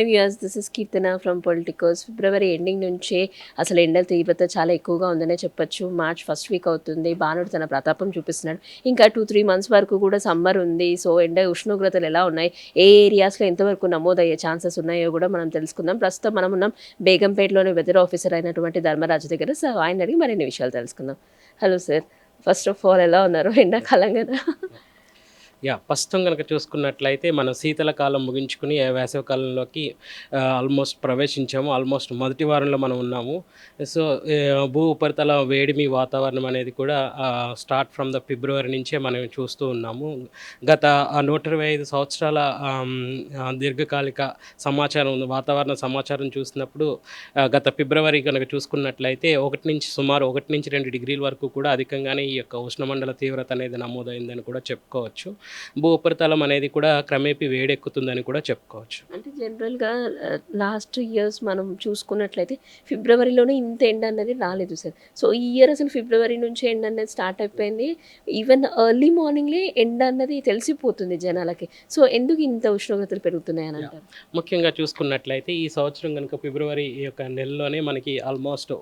Hi viewers, this is Keerthana from Politicos. February ending నుంచే అసలు ఎండల తీవ్రత చాలా ఎక్కువగా ఉందనే చెప్పొచ్చు. మార్చ్ ఫస్ట్ వీక్ అవుతుంది, బాణుడు తన ప్రతాపం చూపిస్తున్నాడు. ఇంకా 2-3 మంత్స్ వరకు కూడా సమ్మర్ ఉంది. సో ఉష్ణోగ్రతలు ఎలా ఉన్నాయి, ఏ ఏరియాస్లో ఎంతవరకు నమోదయ్యే ఛాన్సెస్ ఉన్నాయో కూడా మనం తెలుసుకుందాం. ప్రస్తుతం మనం ఉన్నాం బేగంపేటలోని వెదర్ ఆఫీసర్ అయినటువంటి ధర్మరాజు దగ్గర. సో ఆయన అడిగి మరిన్ని విషయాలు తెలుసుకుందాం. Hello sir, first of all ఎలా ఉన్నారు? ఎండాకాలం కదా. ప్రస్తుతం కనుక చూసుకున్నట్లయితే మనం శీతలకాలం ముగించుకుని వేసవికాలంలోకి ఆల్మోస్ట్ ప్రవేశించాము. ఆల్మోస్ట్ మొదటి వారంలో మనం ఉన్నాము. సో భూ ఉపరితల వేడిమి వాతావరణం అనేది కూడా స్టార్ట్ ఫ్రమ్ ద ఫిబ్రవరి నుంచే మనం చూస్తూ ఉన్నాము. గత 125 సంవత్సరాల దీర్ఘకాలిక సమాచారం, వాతావరణ సమాచారం చూసినప్పుడు గత ఫిబ్రవరి కనుక చూసుకున్నట్లయితే సుమారు 1-2 డిగ్రీల వరకు కూడా అధికంగానే ఈ యొక్క ఉష్ణమండల తీవ్రత అనేది నమోదైందని కూడా చెప్పుకోవచ్చు. భూ ఉపరితలం అనేది కూడా క్రమేపీ వేడెక్కుతుందని కూడా చెప్పుకోవచ్చు. అంటే జనరల్గా లాస్ట్ ఇయర్స్ మనం చూసుకున్నట్లయితే ఫిబ్రవరిలోనే ఇంత ఎండ అన్నది రాలేదు సార్. సో ఈ ఇయర్ అసలు ఫిబ్రవరి నుంచి ఎండ అనేది స్టార్ట్ అయిపోయింది. ఈవెన్ ఎర్లీ మార్నింగ్లే ఎండ అన్నది తెలిసిపోతుంది జనాలకి. సో ఎందుకు ఇంత ఉష్ణోగ్రతలు పెరుగుతున్నాయని అంటారు? ముఖ్యంగా చూసుకున్నట్లయితే ఈ సంవత్సరం కనుక ఫిబ్రవరి యొక్క నెలలోనే మనకి ఆల్మోస్ట్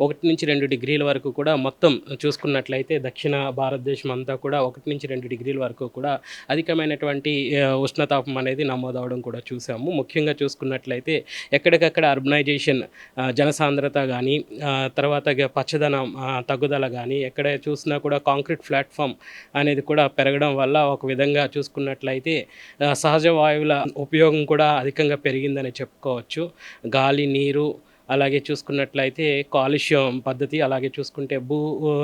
1-2 డిగ్రీల వరకు కూడా మొత్తం చూసుకున్నట్లయితే దక్షిణ భారతదేశం అంతా కూడా 1-2 డిగ్రీల వరకు కూడా అధికమైనటువంటి ఉష్ణతాపం అనేది నమోదవడం కూడా చూసాము. ముఖ్యంగా చూసుకున్నట్లయితే ఎక్కడికక్కడ అర్బనైజేషన్, జనసాంద్రత కానీ, తర్వాత పచ్చదనం తగ్గుదల కానీ, ఎక్కడ చూసినా కూడా కాంక్రీట్ ప్లాట్ఫామ్ అనేది కూడా పెరగడం వల్ల ఒక విధంగా చూసుకున్నట్లయితే సహజ వాయువుల ఉపయోగం కూడా అధికంగా పెరిగిందని చెప్పుకోవచ్చు. గాలి, నీరు, అలాగే చూసుకున్నట్లయితే కాలుష్యం పద్ధతి, అలాగే చూసుకుంటే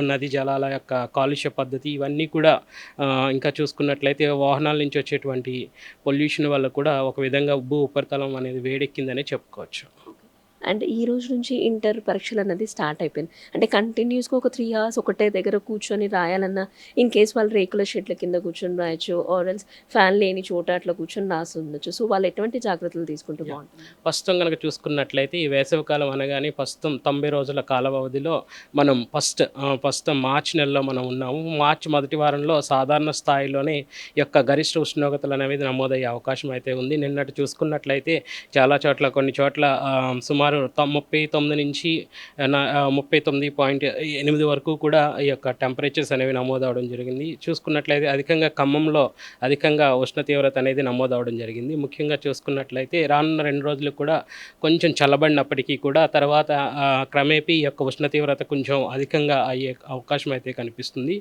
నది జలాల యొక్క కాలుష్య పద్ధతి, ఇవన్నీ కూడా ఇంకా చూసుకున్నట్లయితే వాహనాల నుంచి వచ్చేటువంటి పొల్యూషన్ వల్ల కూడా ఒక విధంగా భూ ఉపరితలం అనేది వేడెక్కిందనే చెప్పుకోవచ్చు. అండ్ ఈ రోజు నుంచి ఇంటర్ పరీక్షలు అన్నది స్టార్ట్ అయిపోయింది. అంటే కంటిన్యూస్గా ఒక 3 hours ఒకటే దగ్గర కూర్చొని రాయాలన్నా, ఇన్ కేస్ వాళ్ళు రేకుల షెడ్ల కింద కూర్చొని రాయొచ్చు, ఆర్ ఎల్స్ ఫ్యాన్ లేని చోట అట్లా కూర్చొని రాసి ఉండొచ్చు. సో వాళ్ళు ఎటువంటి జాగ్రత్తలు తీసుకుంటూ బాగుంటుంది? ప్రస్తుతం కనుక చూసుకున్నట్లయితే ఈ వేసవికాలం అనగానే ప్రస్తుతం 90 రోజుల కాల వ్యవధిలో మనం ప్రస్తుతం మార్చి నెలలో మనం ఉన్నాము. మార్చి మొదటి వారంలో సాధారణ స్థాయిలోనే యొక్క గరిష్ట ఉష్ణోగ్రతలు అనేవి నమోదయ్యే అవకాశం అయితే ఉంది. నిన్నటి చూసుకున్నట్లయితే చాలా చోట్ల, కొన్ని చోట్ల సుమారు 39 నుంచి 39.8 వరకు కూడా ఈ యొక్క టెంపరేచర్స్ అనేవి నమోదవడం జరిగింది. చూసుకున్నట్లయితే అధికంగా ఖమ్మంలో అధికంగా ఉష్ణ తీవ్రత అనేది నమోదవడం జరిగింది. ముఖ్యంగా చూసుకున్నట్లయితే రానున్న 2 రోజులు కూడా కొంచెం చల్లబడినప్పటికీ కూడా తర్వాత క్రమేపీ ఈ యొక్క ఉష్ణ తీవ్రత కొంచెం అధికంగా అయ్యే అవకాశం అయితే కనిపిస్తుంది.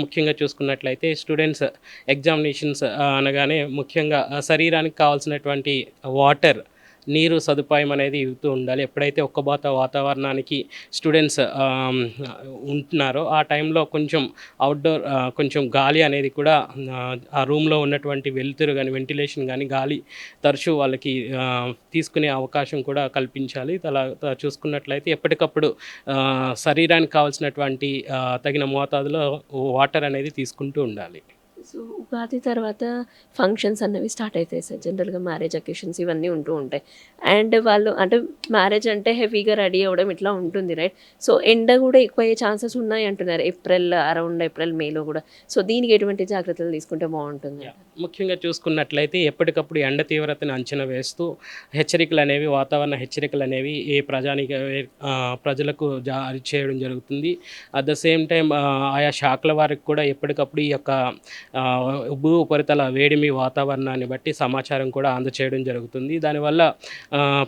ముఖ్యంగా చూసుకున్నట్లయితే స్టూడెంట్స్ ఎగ్జామినేషన్స్ అనగానే ముఖ్యంగా శరీరానికి కావాల్సినటువంటి వాటర్, నీరు సదుపాయం అనేది ఇవ్వుతూ ఉండాలి. ఎప్పుడైతే ఒక్కబాత వాతావరణానికి స్టూడెంట్స్ ఉంటున్నారో ఆ టైంలో కొంచెం అవుట్డోర్ కొంచెం గాలి అనేది కూడా ఆ రూమ్లో ఉన్నటువంటి వెలుతురు కానీ, వెంటిలేషన్ కానీ, గాలి తరచూ వాళ్ళకి తీసుకునే అవకాశం కూడా కల్పించాలి. అలా చూసుకున్నట్లయితే ఎప్పటికప్పుడు శరీరానికి కావాల్సినటువంటి తగిన మోతాదులో వాటర్ అనేది తీసుకుంటూ ఉండాలి. సో ఉగాది తర్వాత ఫంక్షన్స్ అన్నవి స్టార్ట్ అవుతాయి సార్. జనరల్గా మ్యారేజ్ అకేషన్స్ ఇవన్నీ ఉంటూ ఉంటాయి. అండ్ వాళ్ళు అంటే మ్యారేజ్ అంటే హెవీగా రెడీ అవ్వడం ఇట్లా ఉంటుంది, రైట్? సో ఎండ కూడా ఎక్కువ అయ్యే ఛాన్సెస్ ఉన్నాయి అంటున్నారు అరౌండ్ ఏప్రిల్ మేలో కూడా. సో దీనికి ఎటువంటి జాగ్రత్తలు తీసుకుంటే బాగుంటుంది? ముఖ్యంగా చూసుకున్నట్లయితే ఎప్పటికప్పుడు ఎండ తీవ్రతను అంచనా వేస్తూ వాతావరణ హెచ్చరికలు అనేవి ప్రజలకు జారీ చేయడం జరుగుతుంది. అట్ ద సేమ్ టైం ఆయా శాఖల వారికి కూడా ఎప్పటికప్పుడు ఈ యొక్క భూ ఉపరితల వేడిమి వాతావరణాన్ని బట్టి సమాచారం కూడా అందచేయడం జరుగుతుంది. దానివల్ల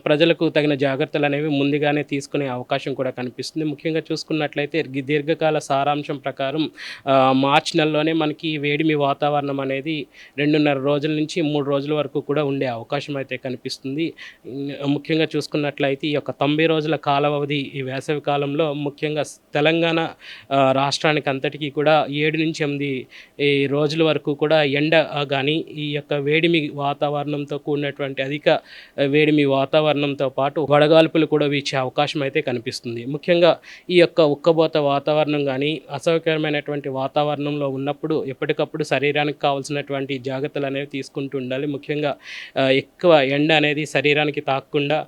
ప్రజలకు తగిన జాగ్రత్తలు అనేవి ముందుగానే తీసుకునే అవకాశం కూడా కనిపిస్తుంది. ముఖ్యంగా చూసుకున్నట్లయితే దీర్ఘకాల సారాంశం ప్రకారం మార్చి నెలలోనే మనకి వేడిమి వాతావరణం అనేది 2.5 రోజుల నుంచి 3 రోజుల వరకు కూడా ఉండే అవకాశం అయితే కనిపిస్తుంది. ముఖ్యంగా చూసుకున్నట్లయితే ఈ యొక్క 90 రోజుల కాల వ్యవధి ఈ వేసవి కాలంలో ముఖ్యంగా తెలంగాణ రాష్ట్రానికి అంతటికీ కూడా 7-8 రోజుల వరకు కూడా ఎండ కానీ, ఈ యొక్క వేడిమి వాతావరణంతో కూడినటువంటి అధిక వేడిమి వాతావరణంతో పాటు వడగాల్పులు కూడా వీచే అవకాశం అయితే కనిపిస్తుంది. ముఖ్యంగా ఈ యొక్క ఉక్కబోత వాతావరణం కానీ, అసౌకర్యమైనటువంటి వాతావరణంలో ఉన్నప్పుడు ఎప్పటికప్పుడు శరీరానికి కావాల్సినటువంటి జాగ్రత్తలు అనేవి తీసుకుంటూ ఉండాలి. ముఖ్యంగా ఎక్కువ ఎండ అనేది శరీరానికి తాకకుండా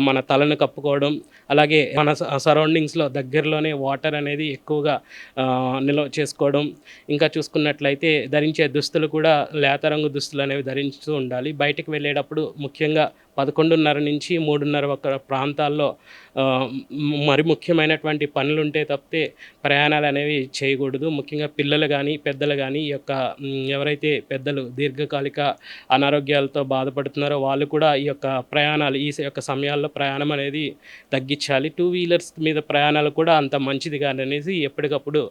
మన తలను కప్పుకోవడం, అలాగే మన సరౌండింగ్స్లో దగ్గరలోనే వాటర్ అనేది ఎక్కువగా నిల్వ చేసుకోవడం, ఇంకా చూసుకున్నట్లయితే ధరించే దుస్తులు కూడా లేత రంగు దుస్తులు అనేవి ధరిస్తూ ఉండాలి. బయటికి వెళ్ళేటప్పుడు ముఖ్యంగా 11:30 నుంచి 3:30 ఒక ప్రాంతాల్లో మరి ముఖ్యమైనటువంటి పనులుంటే తప్పితే ప్రయాణాలు అనేవి చేయకూడదు. ముఖ్యంగా పిల్లలు కానీ పెద్దలు కానీ ఈ యొక్క ఎవరైతే పెద్దలు దీర్ఘకాలిక అనారోగ్యాలతో బాధపడుతున్నారో వాళ్ళు కూడా ఈ యొక్క ప్రయాణాలు ఈ యొక్క సమయాల్లో ప్రయాణం అనేది తగ్గించాలి. 2 వీలర్స్ మీద ప్రయాణాలు కూడా అంత మంచిది కాదనేసి ఎప్పటికప్పుడు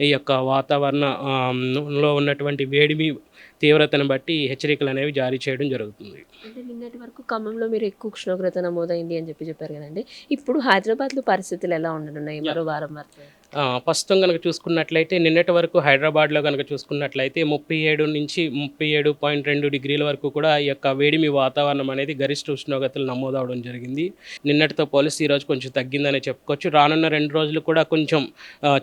ఈ యొక్క వాతావరణంలో ఉన్నటువంటి వేడిమి తీవ్రతను బట్టి హెచ్చరికలు అనేవి జారీ చేయడం జరుగుతుంది. అంటే నిన్నటి వరకు ఖమ్మంలో మీరు ఎక్కువ ఉష్ణోగ్రత నమోదైంది అని చెప్పారు కదండి. ఇప్పుడు హైదరాబాద్లో పరిస్థితులు ఎలా ఉండనున్నాయి మరో వారం వరకు? ప్రస్తుతం కనుక చూసుకున్నట్లయితే నిన్నటి వరకు హైదరాబాద్లో కనుక చూసుకున్నట్లయితే 37 నుంచి 37.2 డిగ్రీల వరకు కూడా ఈ యొక్క వేడిమి వాతావరణం అనేది గరిష్ట ఉష్ణోగ్రతలు నమోదవడం జరిగింది. నిన్నటితో పోలిసి ఈరోజు కొంచెం తగ్గిందని చెప్పుకోవచ్చు. రానున్న 2 రోజులు కూడా కొంచెం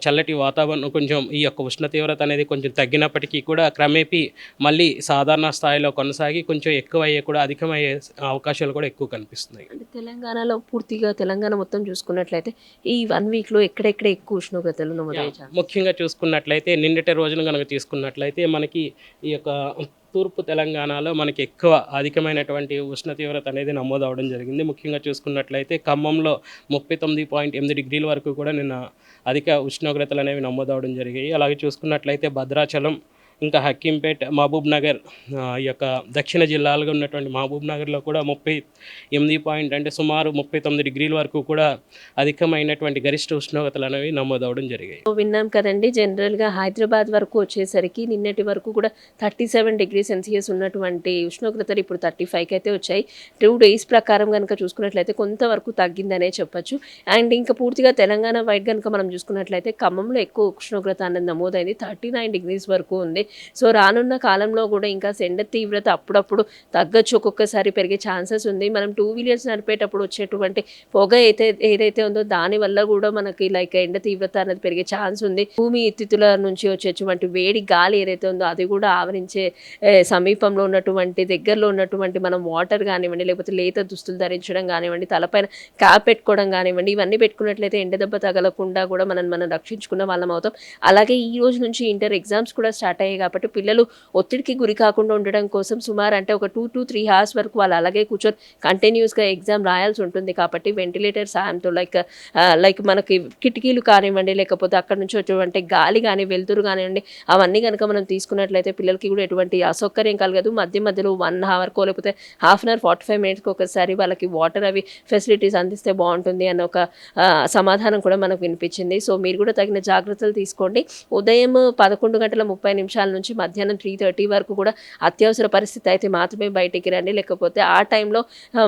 చల్లటి వాతావరణం, కొంచెం ఈ యొక్క ఉష్ణ తీవ్రత అనేది కొంచెం తగ్గినప్పటికీ కూడా క్రమేపీ మళ్ళీ సాధారణ స్థాయిలో కొనసాగి కొంచెం ఎక్కువయ్యే కూడా అధికమయ్యే అవకాశాలు కూడా ఎక్కువ కనిపిస్తున్నాయి. అంటే తెలంగాణలో పూర్తిగా తెలంగాణ మొత్తం చూసుకున్నట్లయితే ఈ 1 వీక్లో ఎక్కడెక్కడ ఎక్కువ ఉష్ణోగ్రతలు నమోదయ్యాయి? ముఖ్యంగా చూసుకున్నట్లయితే నిన్నటి రోజున కనుక తీసుకున్నట్లయితే మనకి ఈ యొక్క తూర్పు తెలంగాణలో మనకి ఎక్కువ అధికమైనటువంటి ఉష్ణ తీవ్రత అనేది నమోదవడం జరిగింది. ముఖ్యంగా చూసుకున్నట్లయితే ఖమ్మంలో 39.8 డిగ్రీల వరకు కూడా నిన్న అధిక ఉష్ణోగ్రతలు అనేవి నమోదవడం జరిగాయి. అలాగే చూసుకున్నట్లయితే భద్రాచలం, ఇంకా హకీంపేట్, మహబూబ్ నగర్, ఈ యొక్క దక్షిణ జిల్లాలుగా ఉన్నటువంటి మహబూబ్ నగర్లో కూడా 38 అంటే సుమారు 39 డిగ్రీల వరకు కూడా అధికమైనటువంటి గరిష్ట ఉష్ణోగ్రతలు అనేవి నమోదవడం జరిగాయి. విన్నాం కదండి. జనరల్గా హైదరాబాద్ వరకు వచ్చేసరికి నిన్నటి వరకు కూడా 37 డిగ్రీ సెల్సియస్ ఉన్నటువంటి ఉష్ణోగ్రతలు ఇప్పుడు 35కి అయితే వచ్చాయి. 2 డేస్ ప్రకారం కనుక చూసుకున్నట్లయితే కొంతవరకు తగ్గిందనే చెప్పొచ్చు. అండ్ ఇంకా పూర్తిగా తెలంగాణ వైడ్ కనుక మనం చూసుకున్నట్లయితే ఖమ్మంలో ఎక్కువ ఉష్ణోగ్రత అనేది నమోదైంది. 39 డిగ్రీస్ వరకు ఉంది. సో రానున్న కాలంలో కూడా ఇంకా ఎండ తీవ్రత అప్పుడప్పుడు తగ్గచ్చు, ఒక్కొక్కసారి పెరిగే ఛాన్సెస్ ఉంది. మనం 2 వీలర్స్ నడిపేటప్పుడు వచ్చేటువంటి పొగ ఏదైతే ఉందో దానివల్ల కూడా మనకి లైక్ ఎండ తీవ్రత అనేది పెరిగే ఛాన్స్ ఉంది. భూమి ఎత్తితుల నుంచి వచ్చేటువంటి వేడి గాలి ఏదైతే ఉందో అది కూడా ఆవరించే సమీపంలో ఉన్నటువంటి దగ్గరలో ఉన్నటువంటి మనం వాటర్ కానివ్వండి, లేకపోతే లేత దుస్తులు ధరించడం కానివ్వండి, తలపైన క్యాప్ పెట్టుకోవడం కానివ్వండి, ఇవన్నీ పెట్టుకున్నట్లయితే ఎండ దెబ్బ తగలకుండా కూడా మనం రక్షించుకున్న వాళ్ళం అవుతాం. అలాగే ఈ రోజు నుంచి ఇంటర్ ఎగ్జామ్స్ కూడా స్టార్ట్ అయ్యాయి కాబట్టి పిల్లలు ఒత్తిడికి గురి కాకుండా ఉండడం కోసం సుమారు అంటే ఒక 2 to 3 hours వరకు వాళ్ళు అలాగే కూర్చొని కంటిన్యూస్గా ఎగ్జామ్ రాయాల్సి ఉంటుంది. కాబట్టి వెంటిలేటర్ సాయంతో లైక్ మనకి కిటికీలు కానివ్వండి, లేకపోతే అక్కడ నుంచి వచ్చేటువంటి గాలి కానీ వెలుతురు కానివ్వండి, అవన్నీ కనుక మనం తీసుకున్నట్లయితే పిల్లలకి కూడా ఎటువంటి అసౌకర్యం కలగదు. మధ్యలో 1 hour లేకపోతే హాఫ్ అన్ అవర్ 45 minutes ఒకసారి వాళ్ళకి వాటర్ అవి ఫెసిలిటీస్ అందిస్తే బాగుంటుంది అన్న ఒక సమాధానం కూడా మనకు వినిపించింది. సో మీరు కూడా తగిన జాగ్రత్తలు తీసుకోండి. ఉదయం 11:30 నుంచి మధ్యాహ్నం 3:30 వరకు కూడా అత్యవసర పరిస్థితి అయితే మాత్రమే బయటికి రండి. లేకపోతే ఆ టైంలో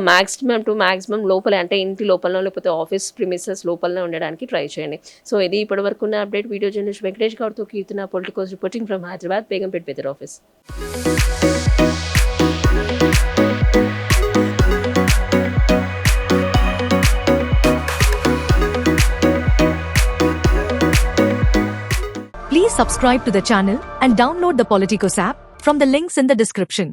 మ్యాక్సిమం లోపలే అంటే ఇంటి లోపల లేకపోతే ఆఫీస్ ప్రిమిసెస్ లోపలనే ఉండడానికి ట్రై చేయండి. సో ఇది ఇప్పటి వరకు ఉన్న అప్డేట్. వీడియో జర్నలిస్ట్ వెంకటేష్ గౌడ్తో Keerthana, Politicos reporting from Hyderabad, Begumpet weather office. Please subscribe to the channel and download the Politicos app from the links in the description.